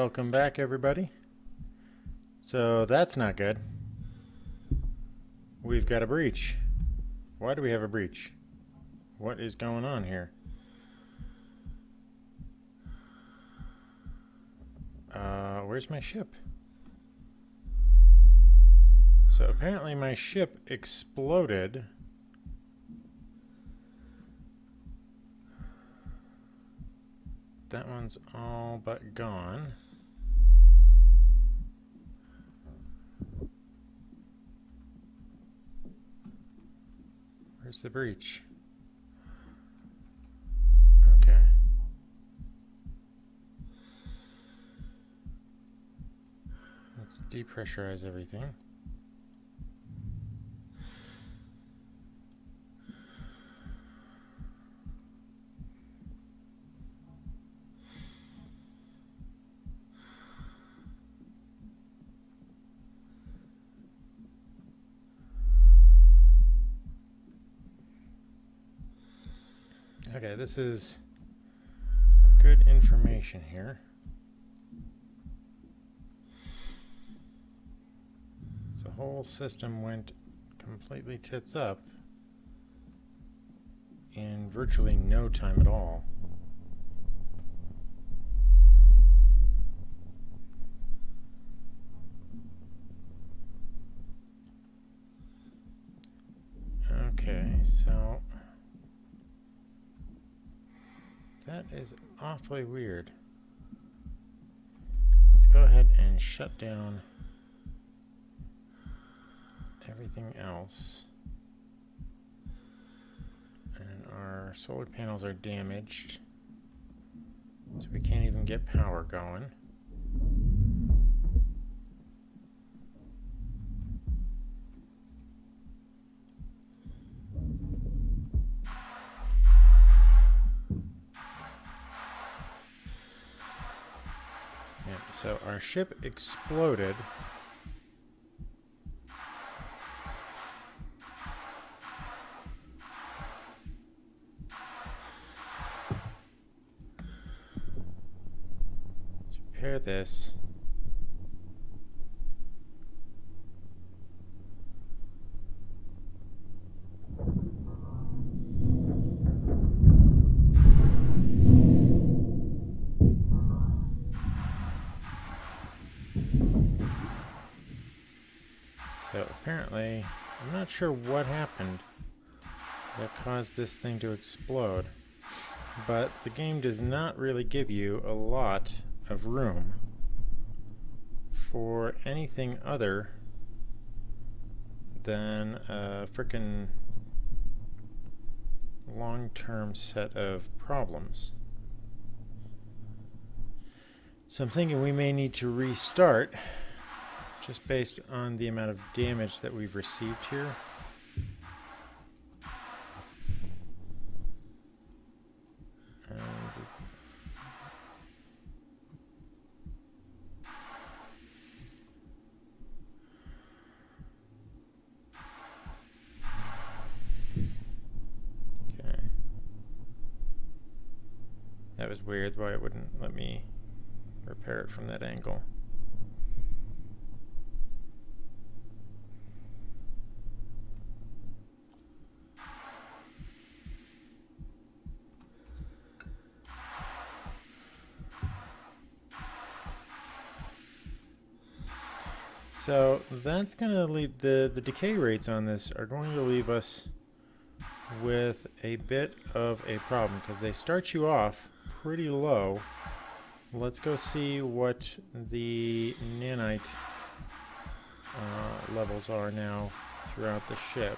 Welcome back, everybody. So that's not good. We've got a breach. Why do we have a breach? What is going on here? Where's my ship? So apparently my ship exploded. That one's all but gone. Where's the breach? Okay. Let's depressurize everything. Okay, this is good information here. The whole system went completely tits up in virtually no time at all. Okay, so that is awfully weird. Let's go ahead and shut down everything else. And our solar panels are damaged, so we can't even get power going. So our ship exploded. Let's repair this. So apparently, I'm not sure what happened that caused this thing to explode, but the game does not really give you a lot of room for anything other than a frickin' long-term set of problems. So I'm thinking we may need to restart just based on the amount of damage that we've received here. Okay. That was weird why it wouldn't let me repair it from that angle. So that's going to leave the decay rates on this are going to leave us with a bit of a problem because they start you off pretty low. Let's go see what the nanite levels are now throughout the ship,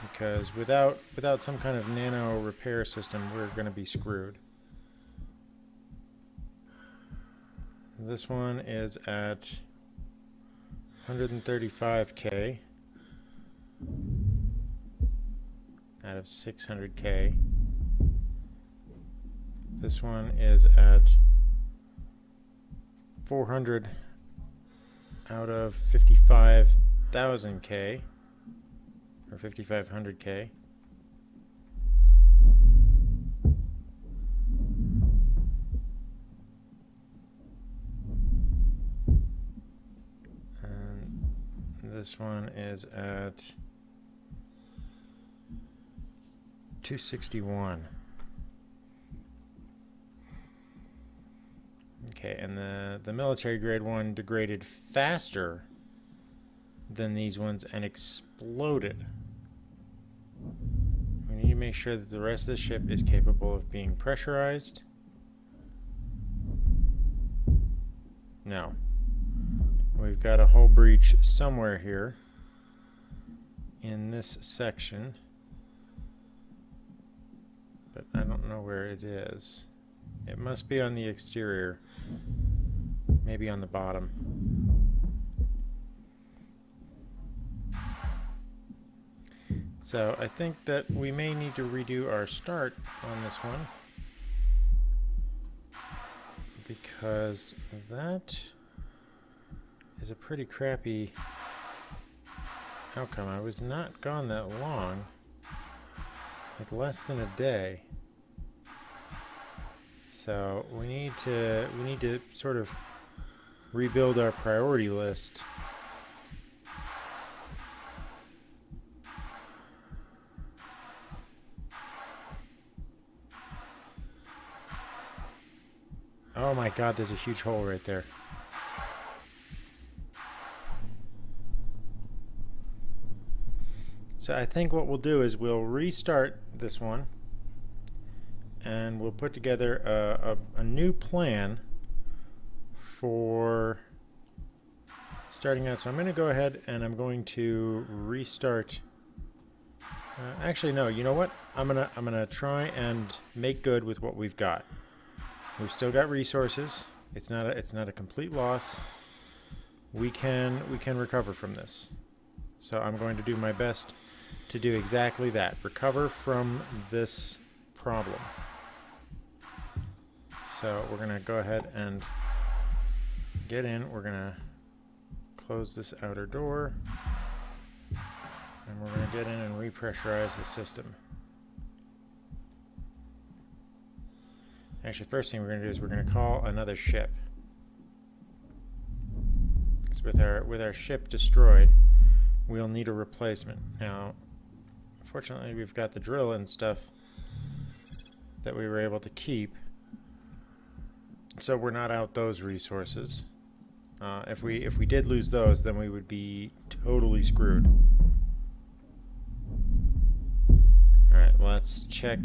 because without some kind of nano repair system, we're going to be screwed. This one is at 135K out of 600K. This one is at 400 out of 55,000K or 5,500K. this one is at 261. Okay, and the military grade one degraded faster than these ones and exploded. We need to make sure that the rest of the ship is capable of being pressurized. No. We've got a hull breach somewhere here in this section, but I don't know where it is. It must be on the exterior, maybe on the bottom. So I think that we may need to redo our start on this one, because that is a pretty crappy outcome. I was not gone that long, like less than a day. So we need to sort of rebuild our priority list. Oh my God, there's a huge hole right there. So I think what we'll do is we'll restart this one and we'll put together a new plan for starting out. So I'm going to go ahead and I'm going to restart. Actually, no, you know what? I'm gonna try and make good with what we've got. We've still got resources. It's not a complete loss. We can recover from this. So I'm going to do my best to do exactly that. Recover from this problem. So we're going to go ahead and get in. We're going to close this outer door. And we're going to get in and repressurize the system. Actually, first thing we're going to do is we're going to call another ship. Because with our ship destroyed, we'll need a replacement. Now, fortunately, we've got the drill and stuff that we were able to keep. So we're not out those resources. If we did lose those, then we would be totally screwed. Alright, let's check.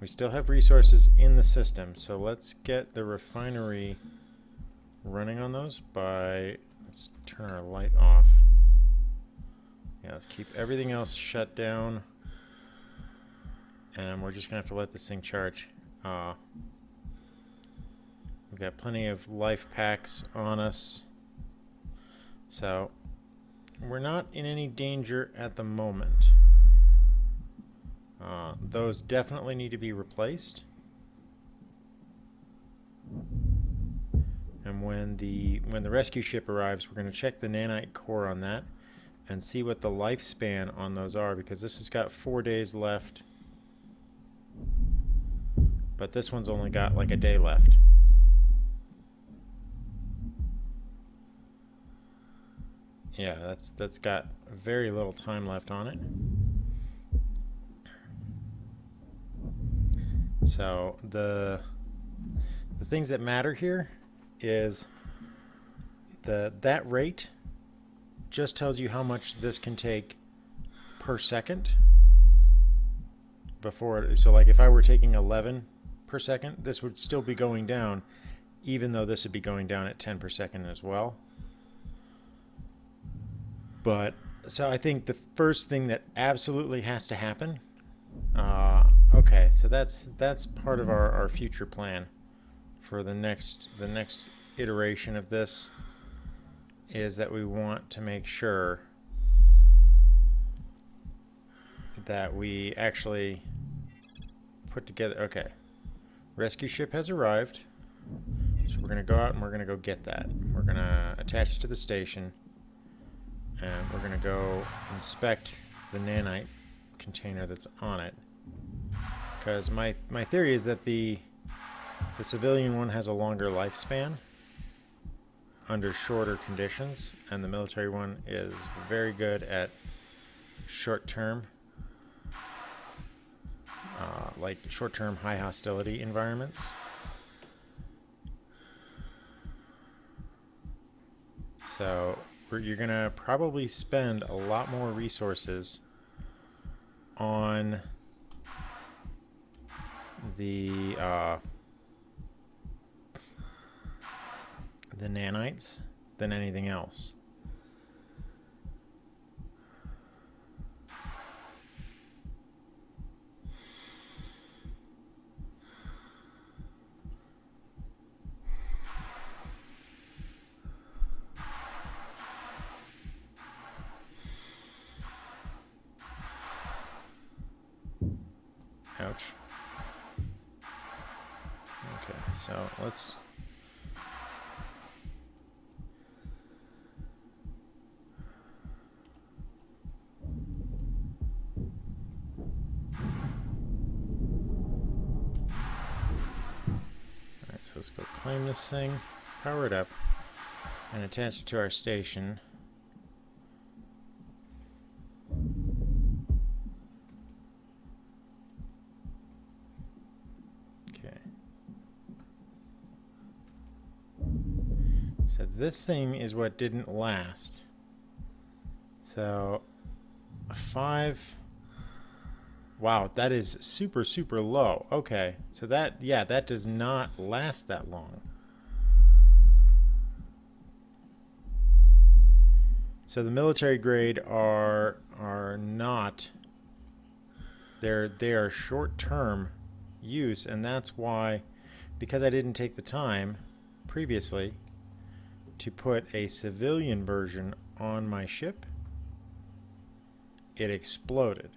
We still have resources in the system, so let's get the refinery running on those by, let's turn our light off. Yeah, let's keep everything else shut down. And we're just going to have to let this thing charge. We've got plenty of life packs on us. So, we're not in any danger at the moment. Those definitely need to be replaced. And when the rescue ship arrives, we're going to check the nanite core on that and see what the lifespan on those are, because this has got 4 days left. But this one's only got like a day left. Yeah, that's got very little time left on it. So the things that matter here is that rate just tells you how much this can take per second before. So like if I were taking 11 per second, this would still be going down, even though this would be going down at 10 per second as well. But so I think the first thing that absolutely has to happen, okay, so that's part of our future plan for the next iteration of this, is that we want to make sure that we actually put together. Okay, rescue ship has arrived, so we're going to go out and we're going to go get that. We're going to attach it to the station, and we're going to go inspect the nanite container that's on it. Because my theory is that the civilian one has a longer lifespan. under shorter conditions, and the military one is very good at short-term, like short-term high hostility environments. So you're going to probably spend a lot more resources on the nanites than anything else. Ouch. Okay, so let's... Alright, so let's go claim this thing, power it up, and attach it to our station. So this thing is what didn't last. So 5. Wow, that is super, super low. Okay, so that, yeah, that does not last that long. So the military grade are not, they are short-term use, and that's why, because I didn't take the time previously to put a civilian version on my ship, it exploded.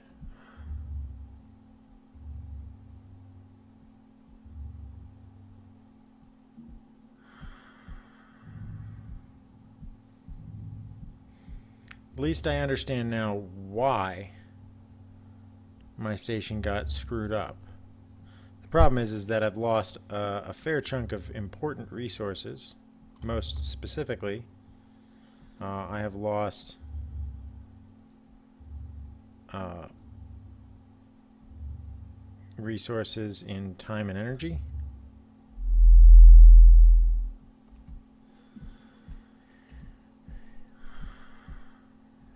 At least I understand now why my station got screwed up. The problem is that I've lost a fair chunk of important resources. Most specifically, I have lost resources in time and energy.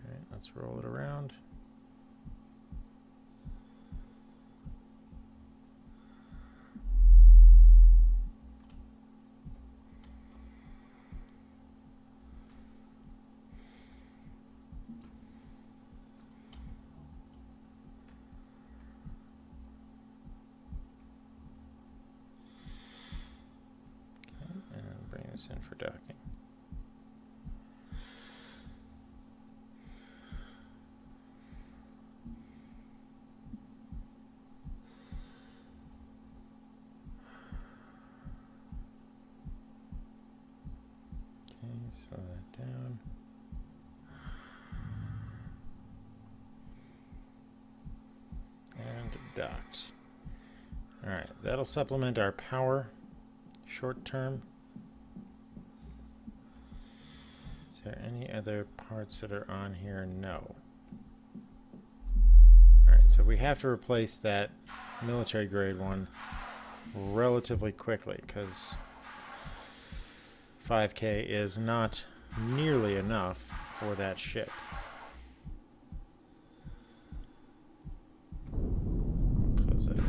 Alright, let's roll it around. In for docking. Okay, slow that down. And docked. Alright, that'll supplement our power short term. Is there any other parts that are on here? No. Alright, so we have to replace that military grade one relatively quickly, because 5K is not nearly enough for that ship. Close that.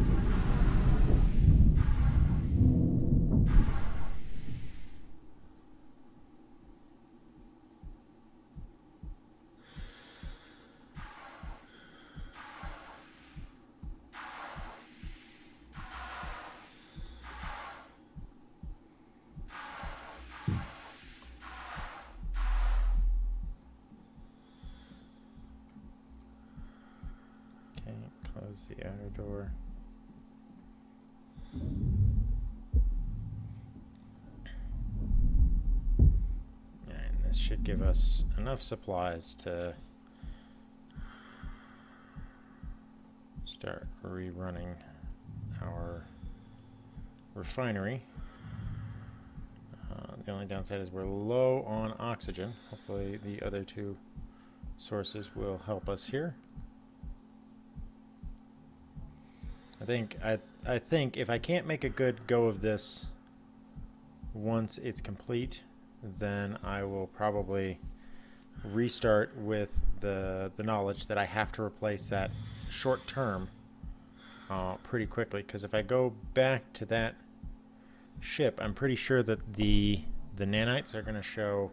Close the outer door. And this should give us enough supplies to start rerunning our refinery. The only downside is we're low on oxygen. Hopefully the other two sources will help us here. I think if I can't make a good go of this once it's complete, then I will probably restart with the knowledge that I have to replace that short term pretty quickly. Because if I go back to that ship, I'm pretty sure that the nanites are going to show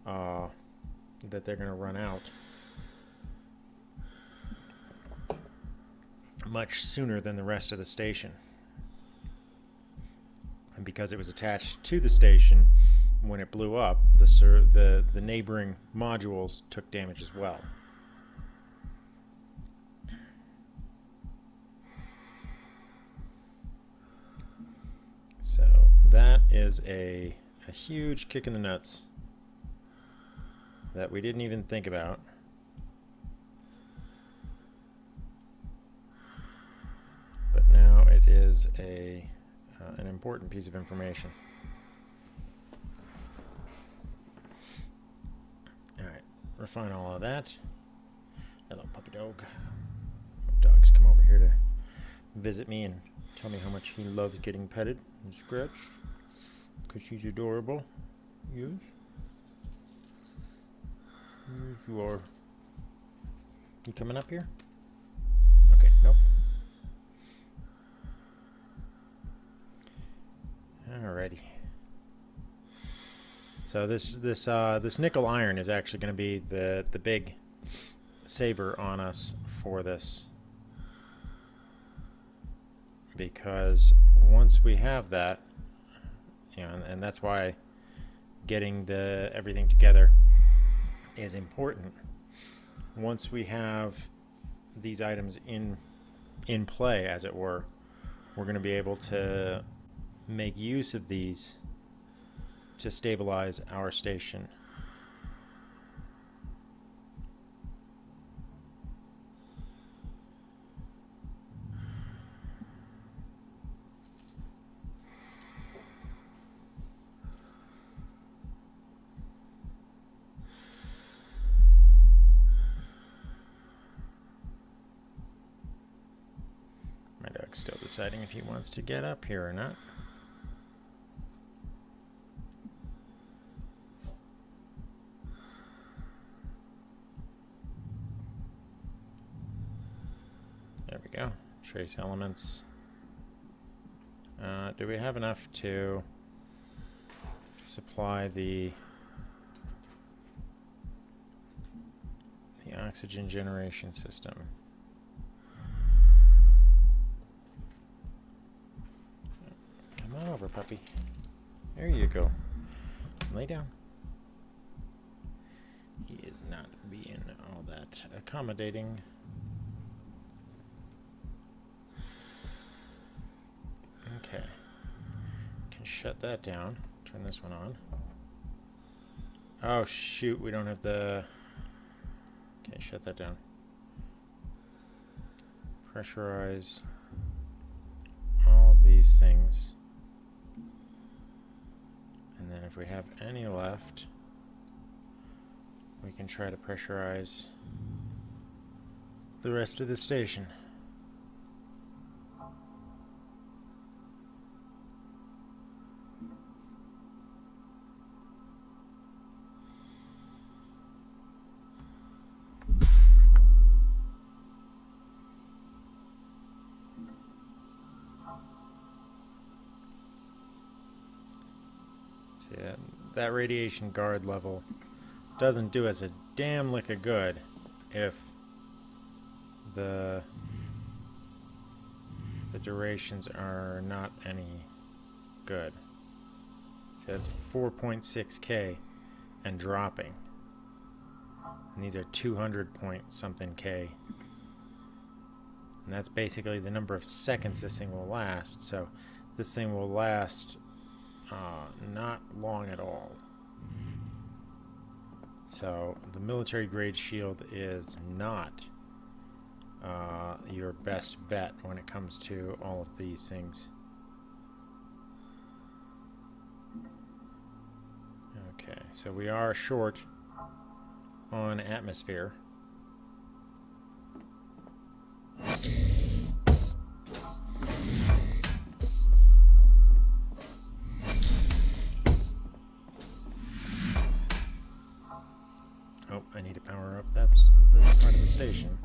that they're going to run out much sooner than the rest of the station. And because it was attached to the station when it blew up, the neighboring modules took damage as well. So that is a huge kick in the nuts that we didn't even think about. But now it is an important piece of information. Alright, refine all of that. Hello, puppy dog. Dogs come over here to visit me and tell me how much he loves getting petted and scratched. Because he's adorable. Yes. Yes, you are. You coming up here? Okay, nope. Alrighty. So this nickel iron is actually going to be the big saver on us for this, because once we have that, you know, and that's why getting everything together is important. Once we have these items in play, as it were, we're going to be able to make use of these to stabilize our station. My dog's still deciding if he wants to get up here or not. There we go. Trace elements. Do we have enough to supply the oxygen generation system? Come on over, puppy. There you go. Lay down. He is not being all that accommodating. Okay. Can shut that down. Turn this one on. Oh shoot, we don't have the... Okay, shut that down. Pressurize all of these things. And then if we have any left, we can try to pressurize the rest of the station. Yeah, that radiation guard level doesn't do us a damn lick of good if the durations are not any good. So that's 4.6K and dropping. And these are 200 point something K. And that's basically the number of seconds this thing will last. So this thing will last not long at all. So the military grade shield is not your best bet when it comes to all of these things. Okay, so we are short on atmosphere. Oh, I need to power up. That's this part of the station.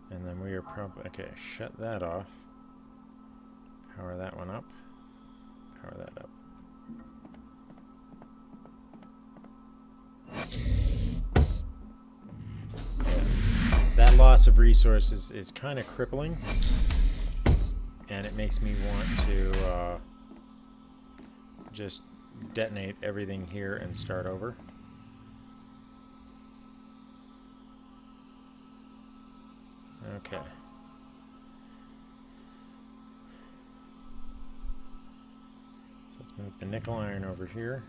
And then we are probably... Okay, shut that off. Power that one up. Power that up. Yeah. That loss of resources is kind of crippling. And it makes me want to just detonate everything here and start over. Okay. So let's move the nickel iron over here.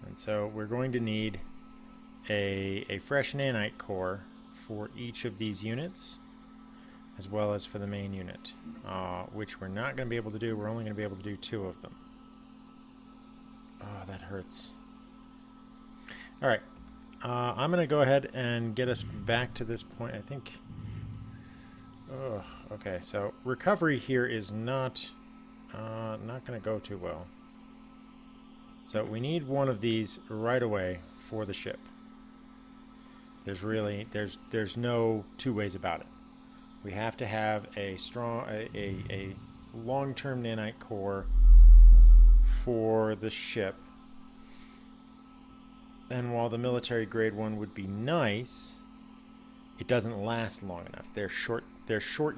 And so we're going to need a fresh nanite core for each of these units, as well as for the main unit, which we're not going to be able to do. We're only going to be able to do 2 of them. Oh, that hurts. All right. I'm going to go ahead and get us back to this point. I think... Oh, okay. So recovery here is not going to go too well. So we need one of these right away for the ship. There's no 2 ways about it. We have to have a strong, a long-term nanite core for the ship. And while the military grade one would be nice, it doesn't last long enough. They're short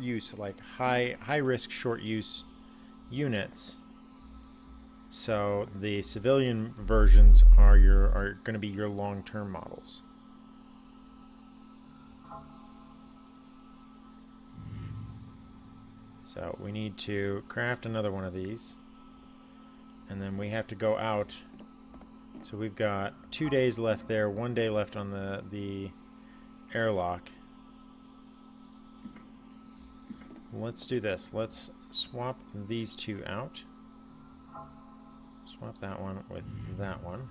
use, like high risk short use units. So the civilian versions are going to be your long-term models. So we need to craft another one of these, and then we have to go out. So we've got 2 days left there, 1 day left on the airlock. Let's do this. Let's swap these 2 out. Swap that one with that one.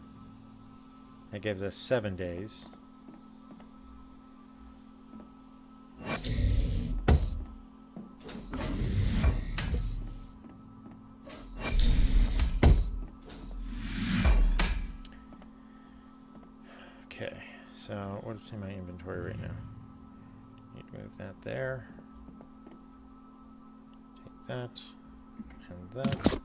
That gives us 7 days. Okay, so what's in my inventory right now? Need to move that there. Take that and that.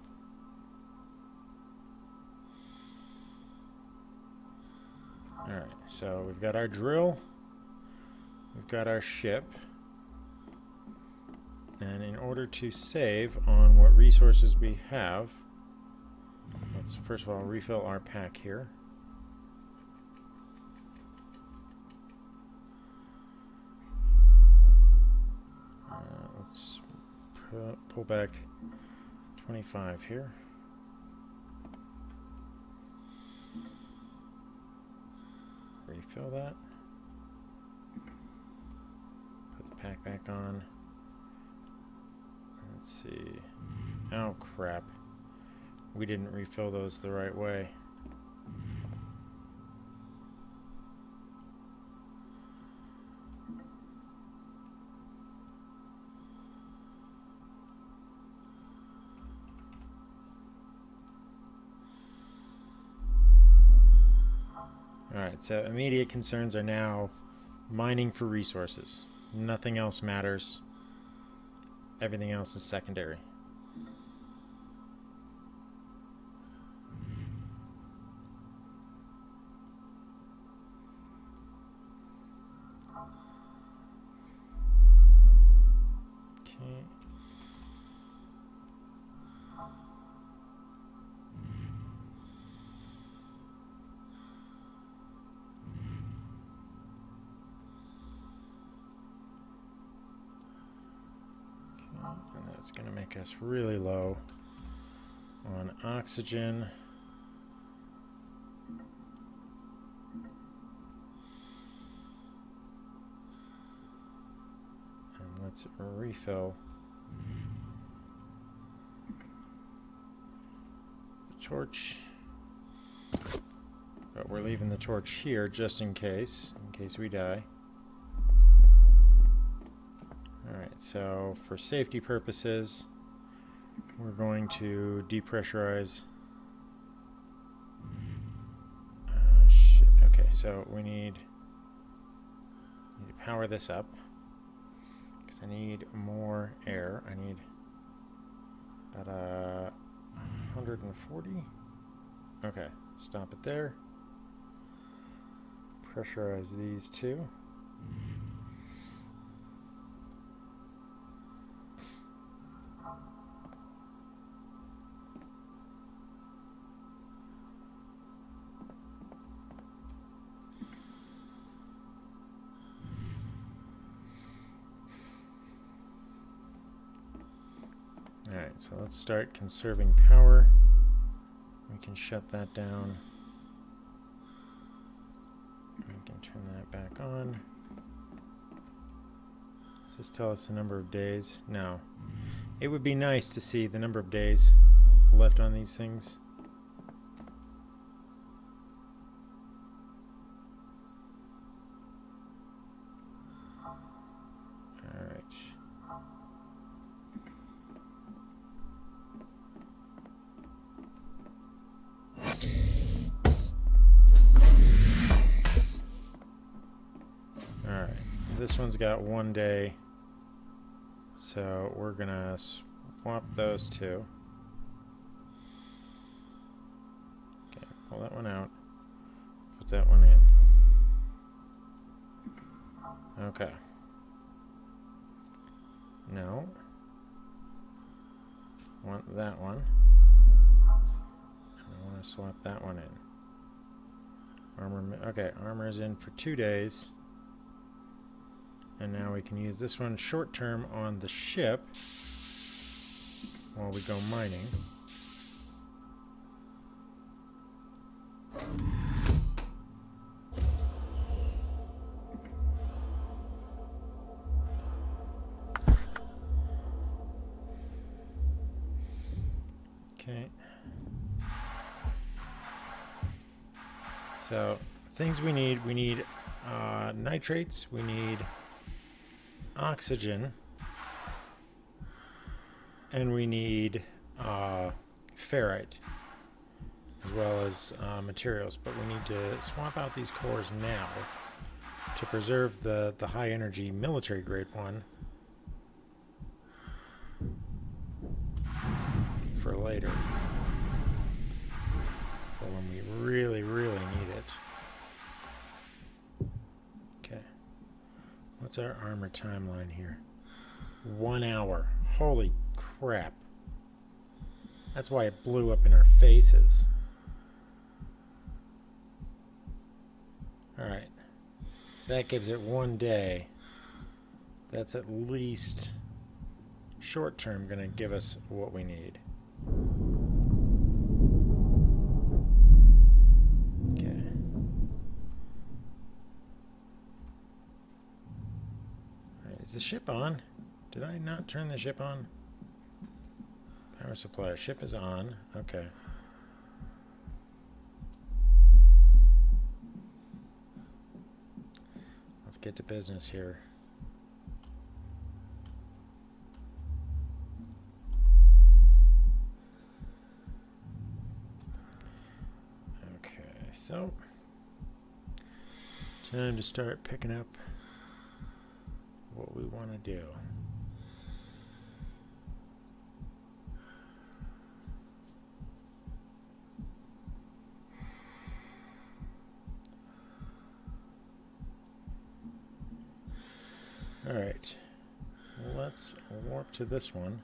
Alright, so we've got our drill, we've got our ship, and in order to save on what resources we have, let's first of all refill our pack here. Let's pull back 25 here. Refill that. Put the pack back on. Let's see. Oh crap. We didn't refill those the right way. Alright, so immediate concerns are now mining for resources. Nothing else matters. Everything else is secondary. Okay. And that's going to make us really low on oxygen. let's refill the torch. But we're leaving the torch here just in case we die. Alright, so for safety purposes, we're going to depressurize. Shit. Okay, so we need to power this up because I need more air. I need about 140. Okay, stop it there. Pressurize these two. Alright, so let's start conserving power. We can shut that down. We can turn that back on. Does this tell us the number of days? No. It would be nice to see the number of days left on these things. Alright. Alright, this one's got 1 day, so we're gonna swap those two. Okay, pull that one out, put that one in. Okay. No. Want that one. And I want to swap that one in. Armor, okay, armor is in for 2 days. And now we can use this one short term on the ship while we go mining. Okay. So things we need nitrates, we need oxygen, and we need ferrite, as well as materials, but we need to swap out these cores now to preserve the high energy military grade one for later, for when we really need it. Okay. What's our armor timeline here? 1 hour. Holy crap. That's why it blew up in our faces. Alright. That gives it 1 day. That's at least short term going to give us what we need. Okay. Is the ship on? Did I not turn the ship on? Power supply. Ship is on. Okay. Let's get to business here. Okay, so time to start picking up what we want to do. Alright, let's warp to this one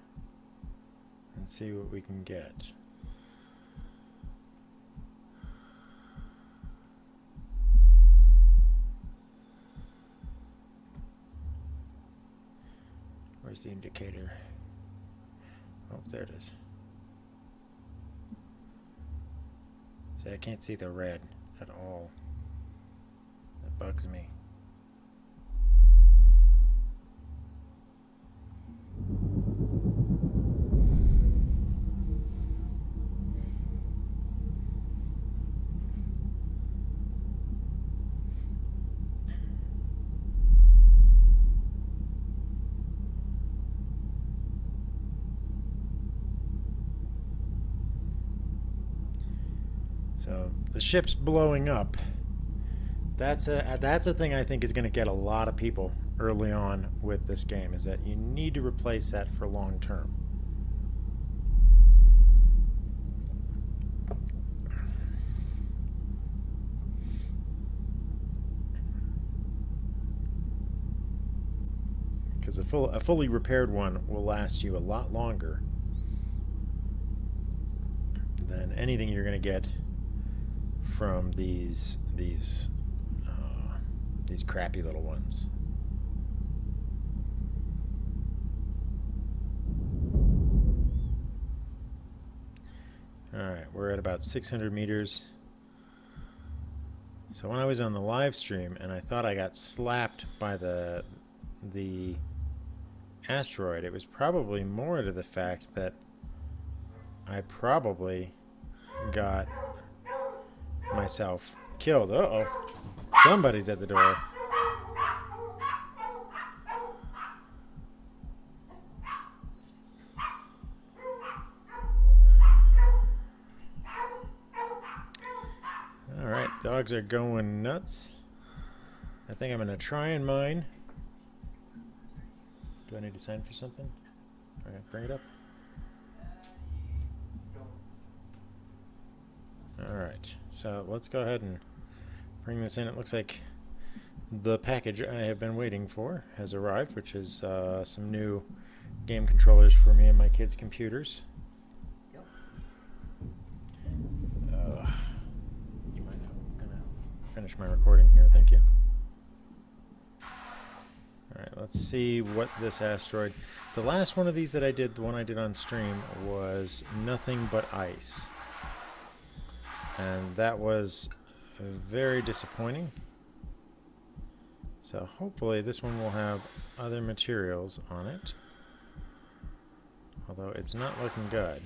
and see what we can get. Where's the indicator? Oh, there it is. See, I can't see the red at all. That bugs me. So the ship's blowing up. That's a thing I think is going to get a lot of people early on with this game, is that you need to replace that for long term. Because a fully repaired one will last you a lot longer than anything you're going to get from these crappy little ones. Alright, we're at about 600 meters. So when I was on the live stream and I thought I got slapped by the asteroid, it was probably more to the fact that I probably got myself killed. Uh-oh. Somebody's at the door. Alright, dogs are going nuts. I think I'm going to try and mine. Do I need to sign for something? Alright, bring it up. Alright, so let's go ahead and bring this in. It looks like the package I have been waiting for has arrived, which is some new game controllers for me and my kids' computers. Yep. You mind? I'm going to finish my recording here. Thank you. Alright, let's see what this asteroid... The last one of these that I did, the one I did on stream, was nothing but ice. And that was very disappointing. So hopefully this one will have other materials on it. Although it's not looking good.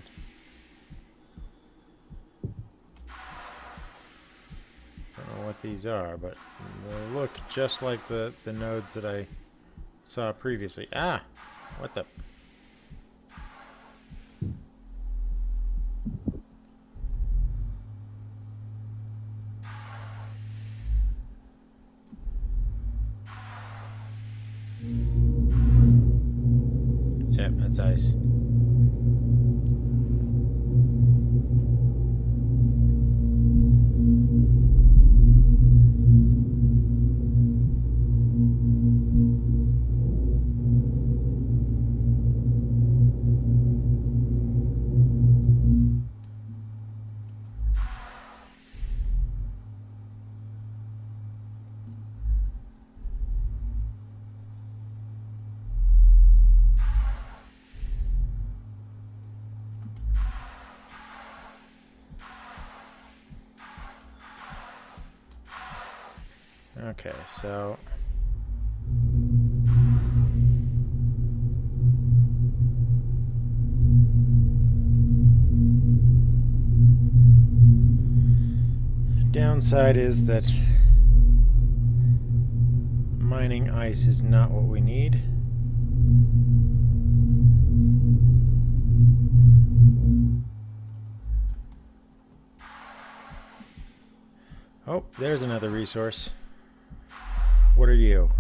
Don't know what these are, but they look just like the nodes that I saw previously. Ah! What the... Yep, that's ice. Okay, so downside is that mining ice is not what we need. Oh, there's another resource. What are you?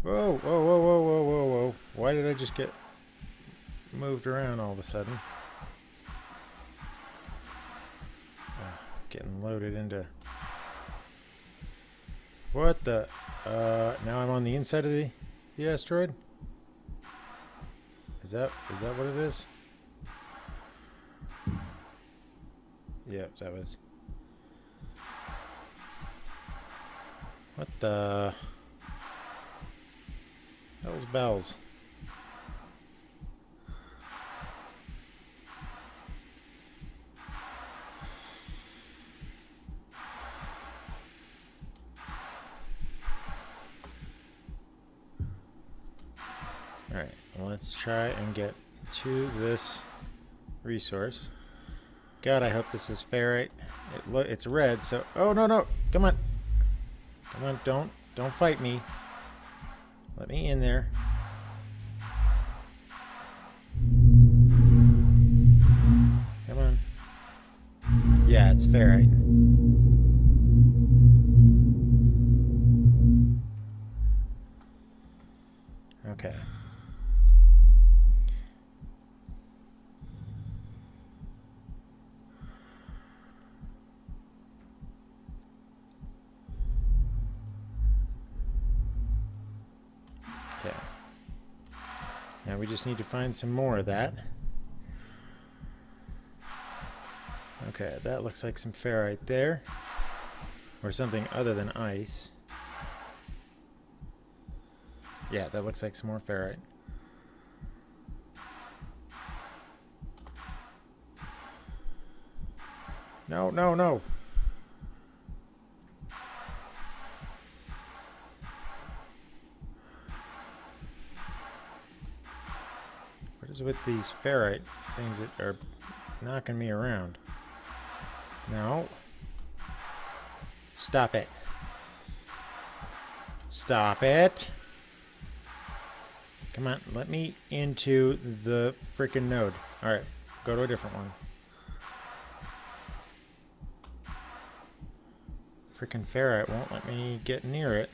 Whoa, whoa, whoa, whoa, whoa, whoa, whoa. Why did I just get moved around all of a sudden? Getting loaded into... What the... now I'm on the inside of the asteroid? Is that what it is? Yep, that was... What the hell's bells? Alright, let's try and get to this resource. God, I hope this is ferrite. It's red, so... Oh, no, no! Come on! Come on, don't fight me. Let me in there. Come on. Yeah, it's ferrite. Okay. Okay. Now we just need to find some more of that. Okay, that looks like some ferrite there. Or something other than ice. Yeah, that looks like some more ferrite. No, no, no. What is with these ferrite things that are knocking me around? No. Stop it. Stop it. Come on, let me into the freaking node. Alright, go to a different one. Freaking ferrite won't let me get near it.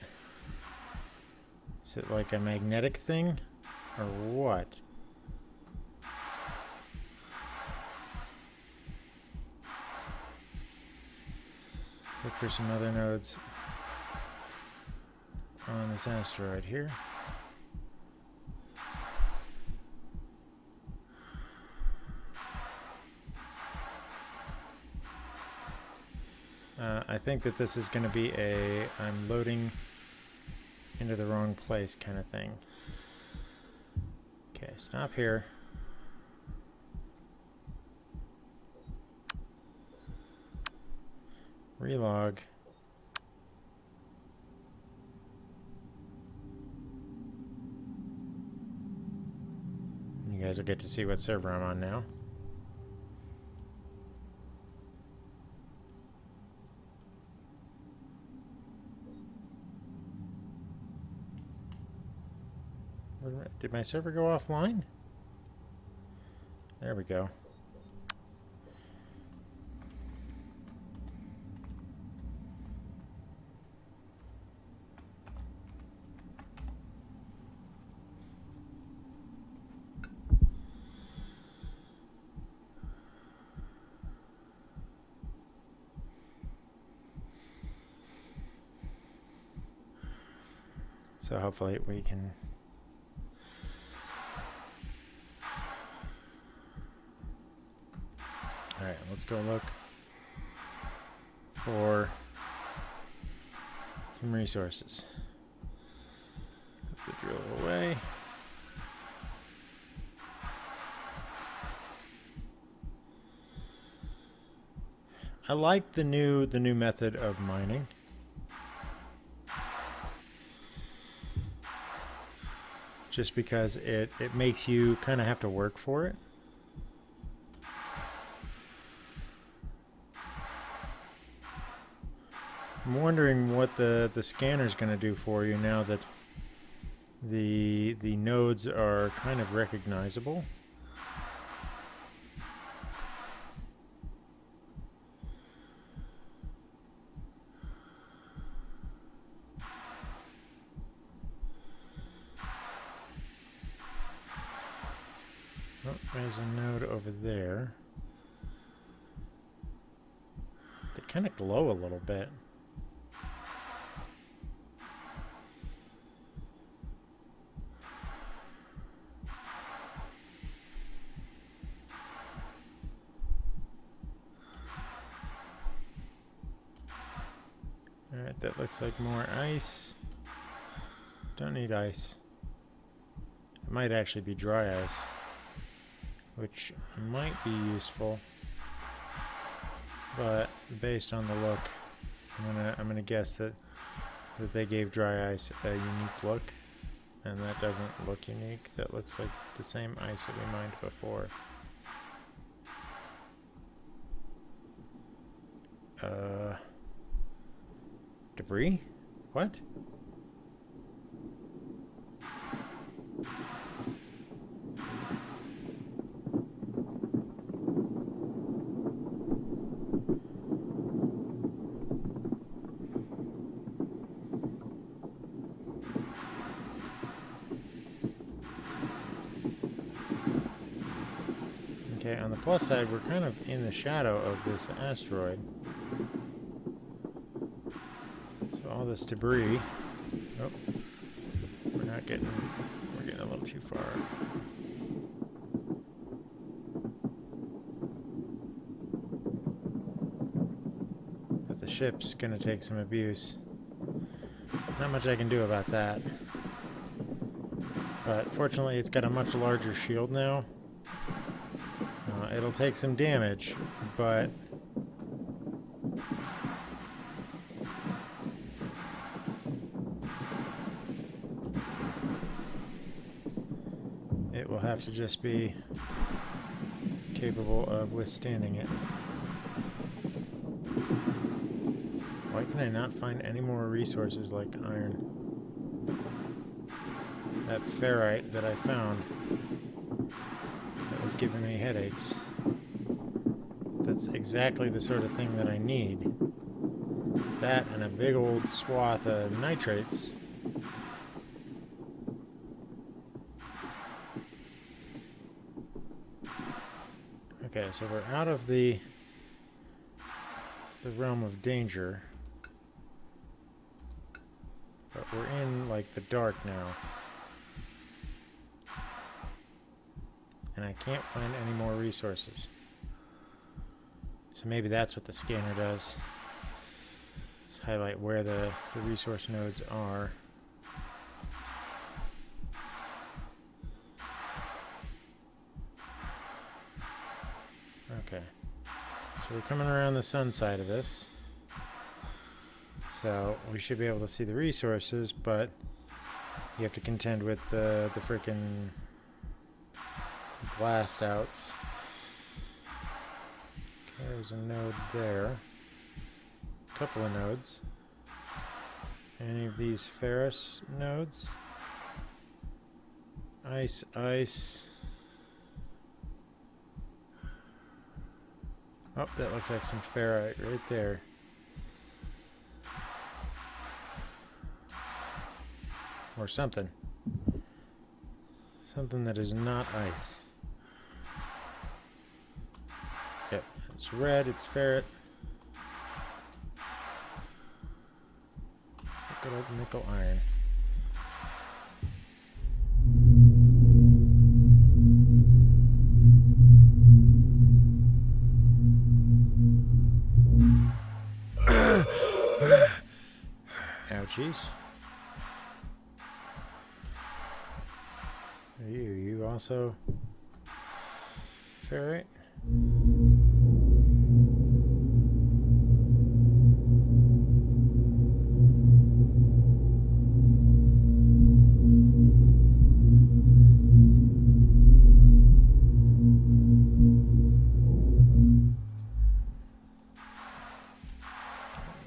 Is it like a magnetic thing? Or what? Let's look for some other nodes on this asteroid here. I think that this is going to be a I'm loading into the wrong place kind of thing. Okay, stop here. Relog. You guys will get to see what server I'm on now. Did my server go offline? There we go. So hopefully we can... Alright, let's go look for some resources. Put the drill away. I like the new method of mining. Just because it makes you kind of have to work for it. I'm wondering what the scanner's going to do for you now that the nodes are kind of recognizable. Oh, there's a node over there. They kind of glow a little bit. Alright, that looks like more ice. Don't need ice. It might actually be dry ice, which might be useful. But based on the look, I'm gonna guess that they gave dry ice a unique look, and that doesn't look unique. That looks like the same ice that we mined before. Debris? What? Okay, on the plus side, we're kind of in the shadow of this asteroid. So all this debris... Oh, we're getting a little too far. But the ship's gonna take some abuse. Not much I can do about that. But fortunately, it's got a much larger shield now. It'll take some damage, but it will have to just be capable of withstanding it. Why can I not find any more resources like iron? That ferrite that I found that was giving me headaches. That's exactly the sort of thing that I need. That and a big old swath of nitrates. Okay, so we're out of the realm of danger. But we're in, like, the dark now. And I can't find any more resources. So maybe that's what the scanner does. Just highlight where the resource nodes are. Okay. So we're coming around the sun side of this. So we should be able to see the resources, but you have to contend with the frickin' blast outs. Okay, there's a node there. A couple of nodes. Any of these ferrous nodes? Ice, ice. Oh, that looks like some ferrite right there. Or something. Something that is not ice. Yep, it's red, it's ferret. Good old nickel iron. Ouchies. You also ferrite?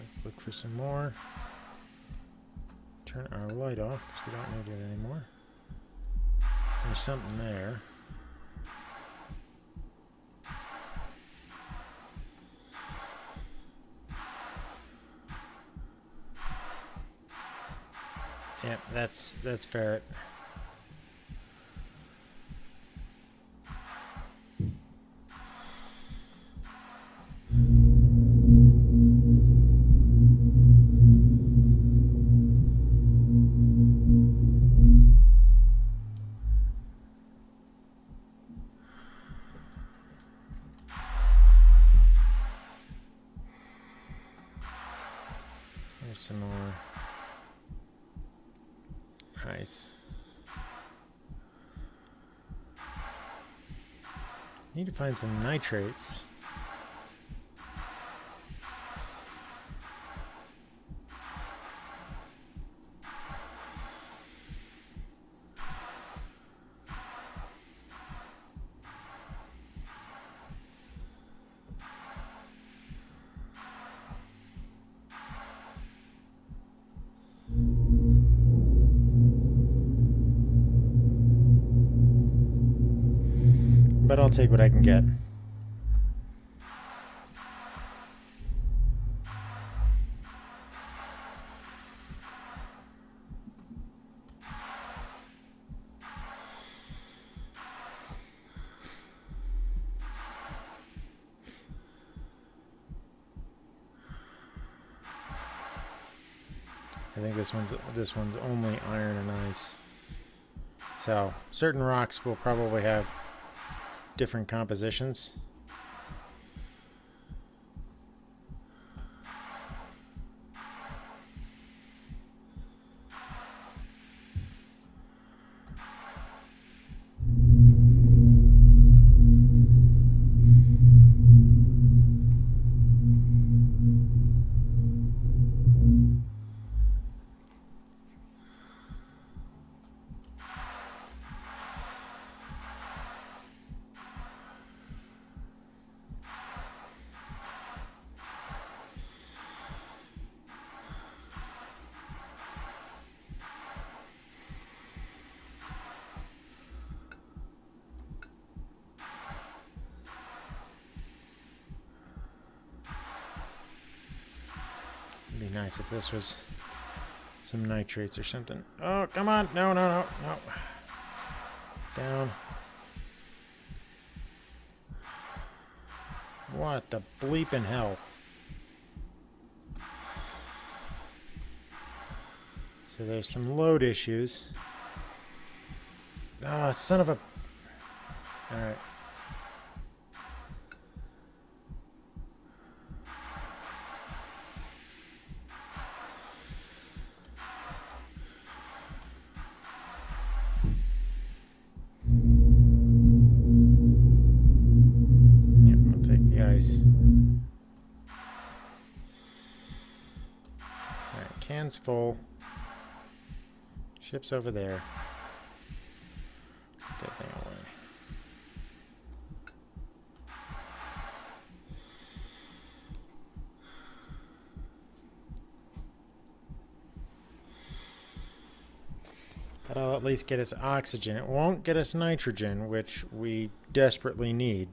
Let's look for some more. Turn our light off because we don't need it anymore. There's something there. Yep, that's ferret. There's some more ice. Need to find some nitrates. But I'll take what I can get. I think this one's only iron and ice. So certain rocks will probably have different compositions. It'd be nice if this was some nitrates or something. Oh, come on. No, no, no, no. Down. What the bleeping hell? So there's some load issues. Ah, son of a... Alright. Yep, we'll take the ice. Alright, can's full. Ship's over there. Put that thing away. That'll at least get us oxygen. It won't get us nitrogen, which we desperately need.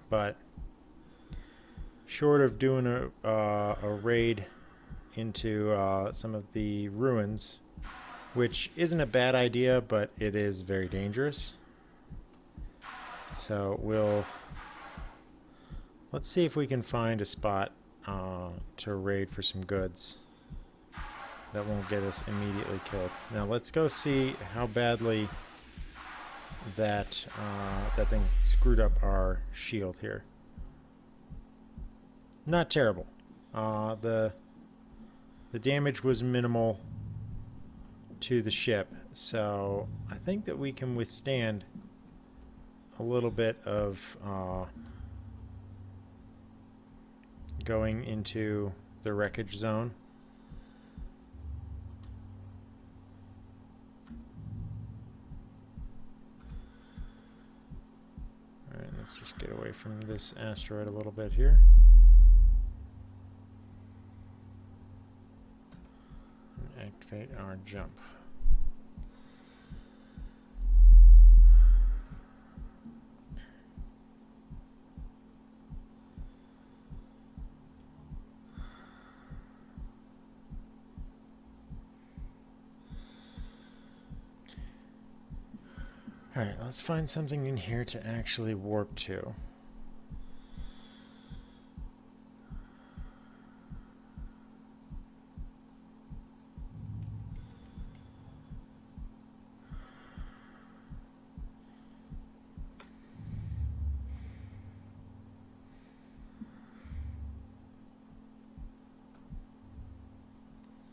But short of doing a raid into some of the ruins, which isn't a bad idea, but it is very dangerous. So let's see if we can find a spot to raid for some goods that won't get us immediately killed. Now let's go see how badly that that thing screwed up our shield here. Not terrible. The damage was minimal to the ship, so I think that we can withstand a little bit of going into the wreckage zone. Alright, let's just get away from this asteroid a little bit here. And activate our jump. Alright, let's find something in here to actually warp to.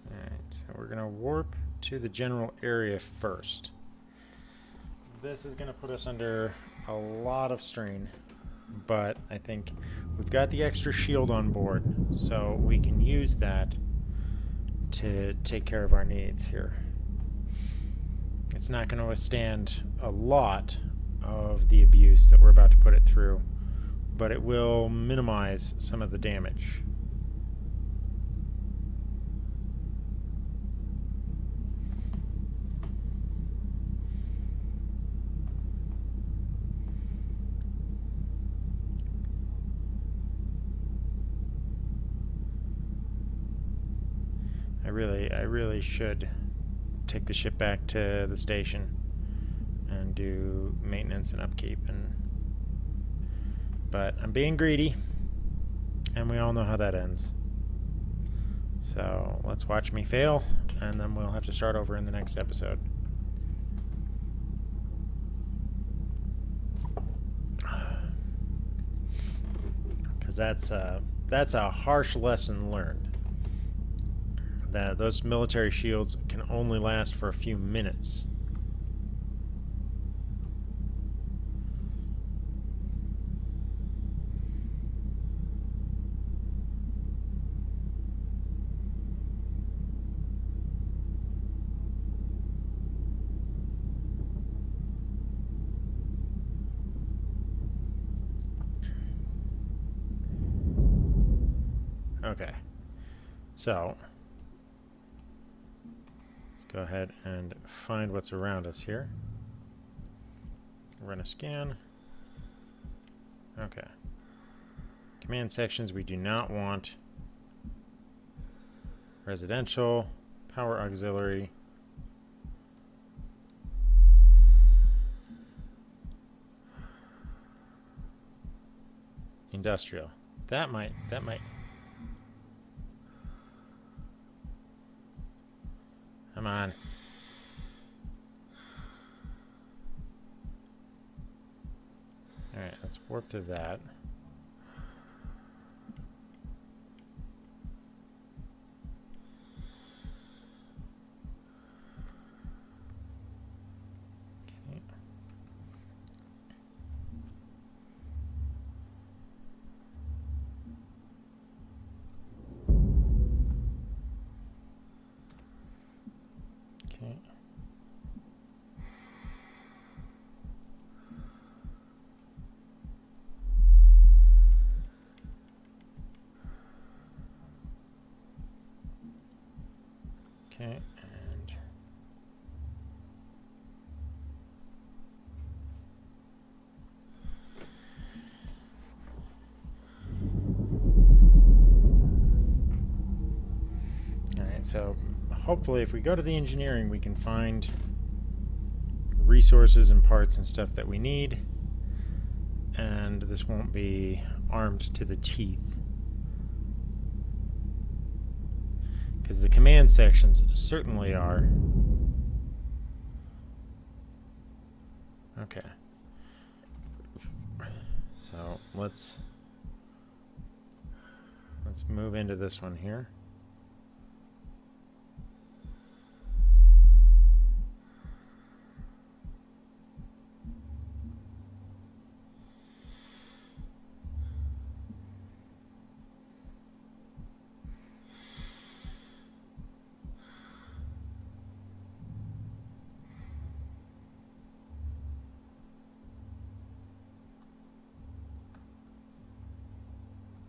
Alright, so we're going to warp to the general area first. This is going to put us under a lot of strain, but I think we've got the extra shield on board, so we can use that to take care of our needs here. It's not going to withstand a lot of the abuse that we're about to put it through, but it will minimize some of the damage. I really should take the ship back to the station and do maintenance and upkeep, but I'm being greedy, and we all know how that ends. So let's watch me fail, and then we'll have to start over in the next episode. Because that's a harsh lesson learned. That those military shields can only last for a few minutes. Okay, so let's go ahead and find what's around us here. Run a scan. Okay. Command sections we do not want. Residential, power auxiliary. Industrial. That might. Come on. Alright, let's warp to that. Okay. Okay, and alright, so hopefully if we go to the engineering we can find resources and parts and stuff that we need, and this won't be armed to the teeth. Because the command sections certainly are. Okay. So let's move into this one here.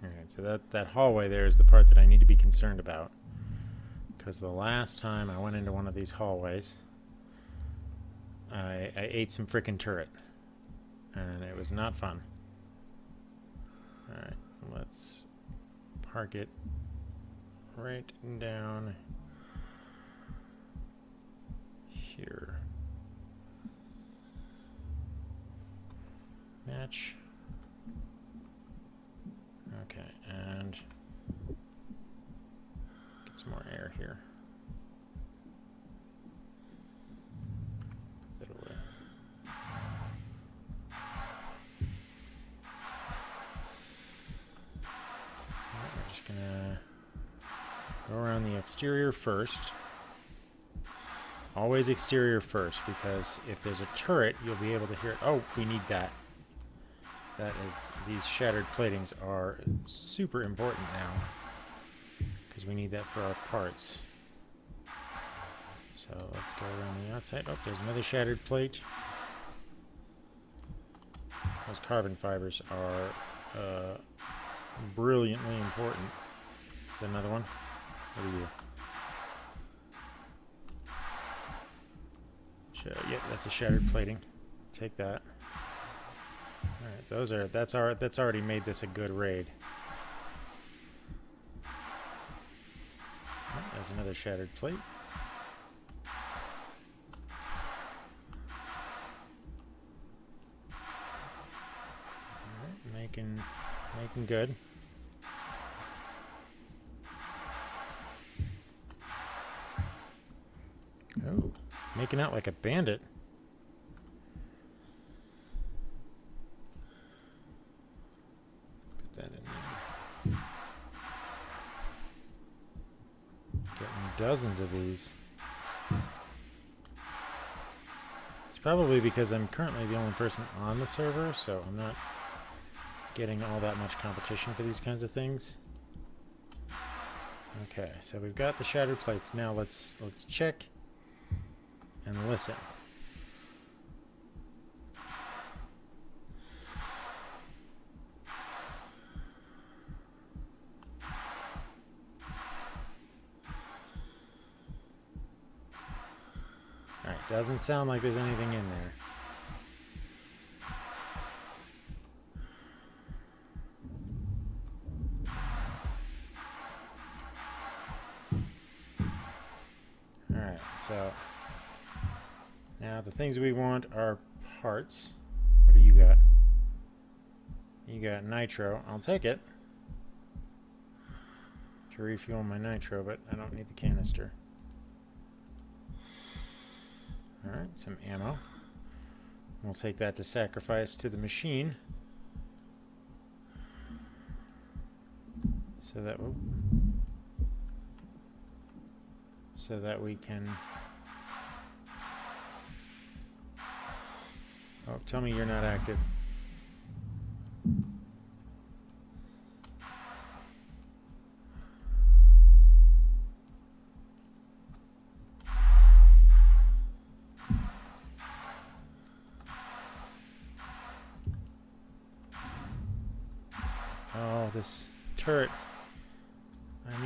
Alright, so that hallway there is the part that I need to be concerned about. Because the last time I went into one of these hallways, I ate some frickin' turret. And it was not fun. Alright, let's park it right down here. Match. Okay, and get some more air here. Put that away. Alright, we're just gonna go around the exterior first. Always exterior first, because if there's a turret, you'll be able to hear it. Oh, we need that. That is, these shattered platings are super important now, because we need that for our parts. So let's go around the outside. Oh, there's another shattered plate. Those carbon fibers are brilliantly important. Is that another one? What are you? Yep, that's a shattered plating. Take that. All right, that's already made this a good raid. Oh, there's another shattered plate. All right, making good. Making out like a bandit. Put that in there. Getting dozens of these. It's probably because I'm currently the only person on the server, so I'm not getting all that much competition for these kinds of things. Okay, so we've got the shattered plates. Now let's check and listen. Alright, doesn't sound like there's anything in there. Alright, so now the things we want are parts. What do you got? You got nitro. I'll take it to refuel my nitro, but I don't need the canister. Alright, some ammo. We'll take that to sacrifice to the machine. So that we can... Oh, tell me you're not active. Oh, this turret. I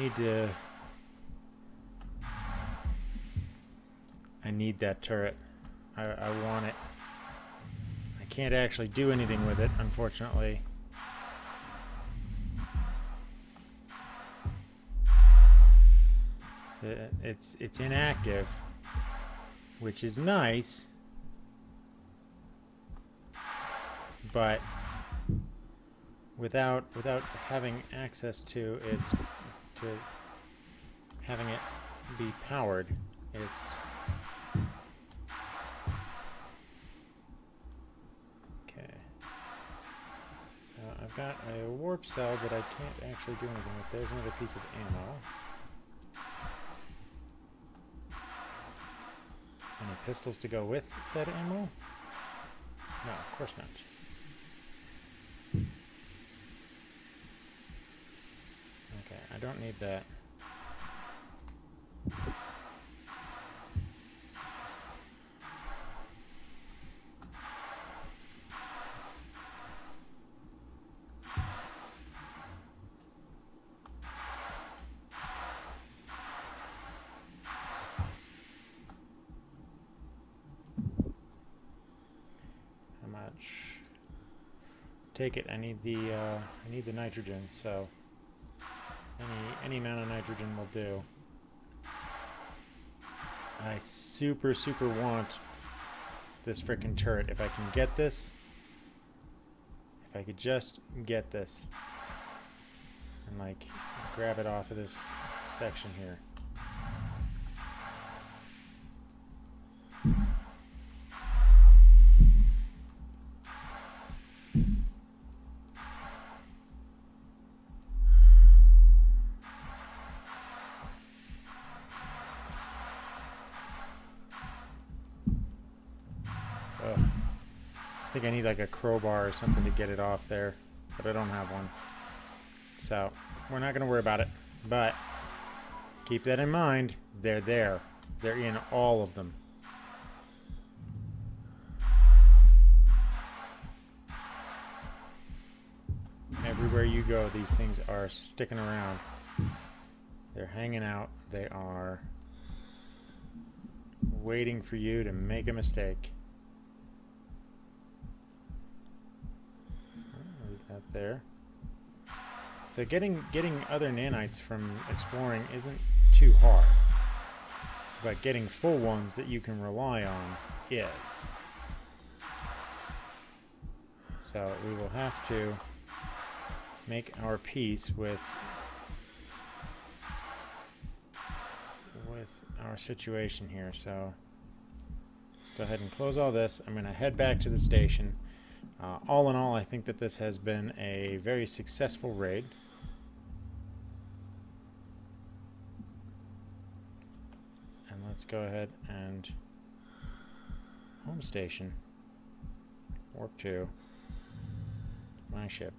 need that turret. I want it. I can't actually do anything with it, unfortunately. It's inactive, which is nice, but without having access to having it be powered, it's okay. So I've got a warp cell that I can't actually do anything with. There's another piece of ammo. Any pistols to go with said ammo? No, of course not. Okay, I don't need that. Take it. I need the nitrogen. So any amount of nitrogen will do. I super want this frickin' turret. If I can get this, if I could just get this and like grab it off of this section here. I think I need like a crowbar or something to get it off there, but I don't have one. So we're not going to worry about it, but keep that in mind. They're there. They're in all of them. Everywhere you go, these things are sticking around. They're hanging out. They are waiting for you to make a mistake. Leave that there. So getting other nanites from exploring isn't too hard, but getting full ones that you can rely on is. So we will have to make our peace with our situation here. So go ahead and close all this. I'm going to head back to the station. All in all, I think that this has been a very successful raid. And let's go ahead and home station. Warp to my ship.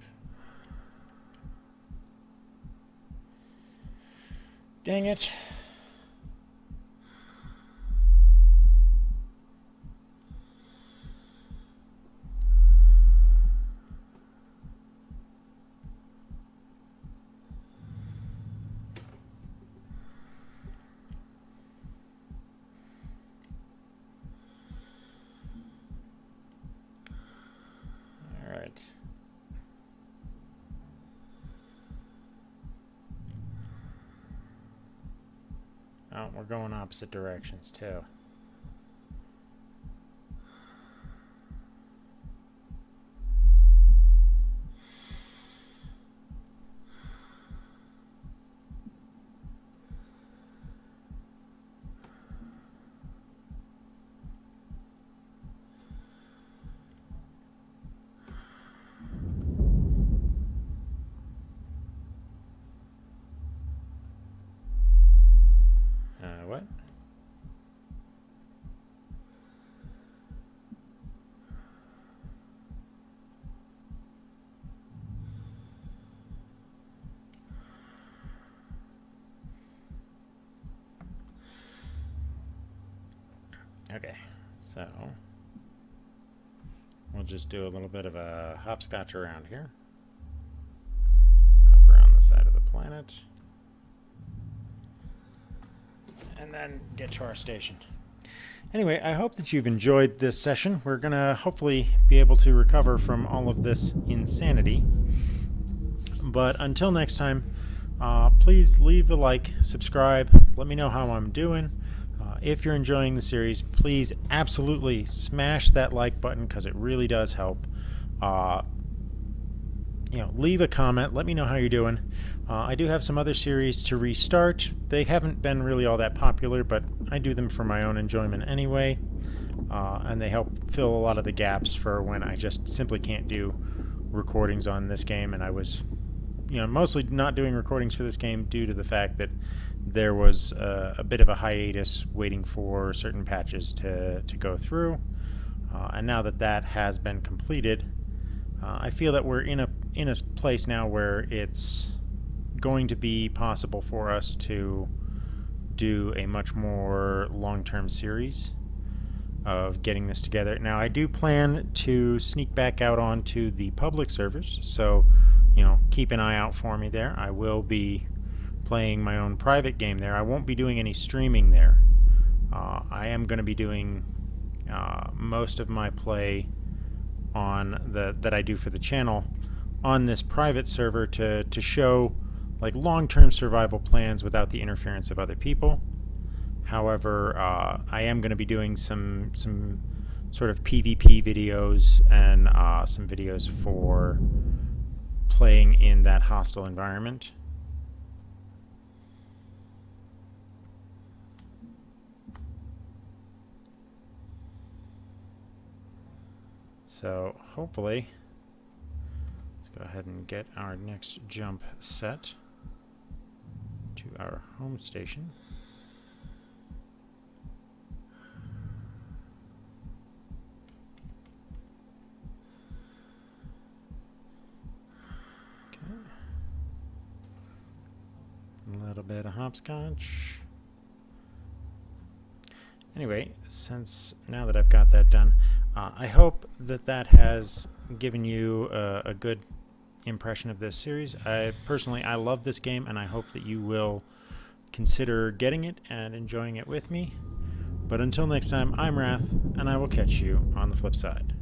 Dang it. All right. Oh, we're going opposite directions too. What? Okay, so we'll just do a little bit of a hopscotch around here. Hop around the side of the planet. And then get to our station. Anyway, I hope that you've enjoyed this session. We're going to hopefully be able to recover from all of this insanity. But until next time, please leave a like, subscribe, let me know how I'm doing. If you're enjoying the series, please absolutely smash that like button because it really does help. Leave a comment, let me know how you're doing. I do have some other series to restart. They haven't been really all that popular, but I do them for my own enjoyment anyway. And they help fill a lot of the gaps for when I just simply can't do recordings on this game. And I was, mostly not doing recordings for this game due to the fact that there was a bit of a hiatus waiting for certain patches to go through. And now that that has been completed, I feel that we're in a place now where it's going to be possible for us to do a much more long-term series of getting this together. Now, I do plan to sneak back out onto the public servers, so keep an eye out for me there. I will be playing my own private game there. I won't be doing any streaming there. I am going to be doing most of my play on that I do for the channel on this private server to show like long-term survival plans without the interference of other people. However, I am going to be doing some sort of PvP videos and some videos for playing in that hostile environment. So hopefully, let's go ahead and get our next jump set to our home station. Okay. A little bit of hopscotch. Anyway, since now that I've got that done, I hope that that has given you a good impression of this series. Personally, I love this game, and I hope that you will consider getting it and enjoying it with me. But until next time, I'm Wrath, and I will catch you on the flip side.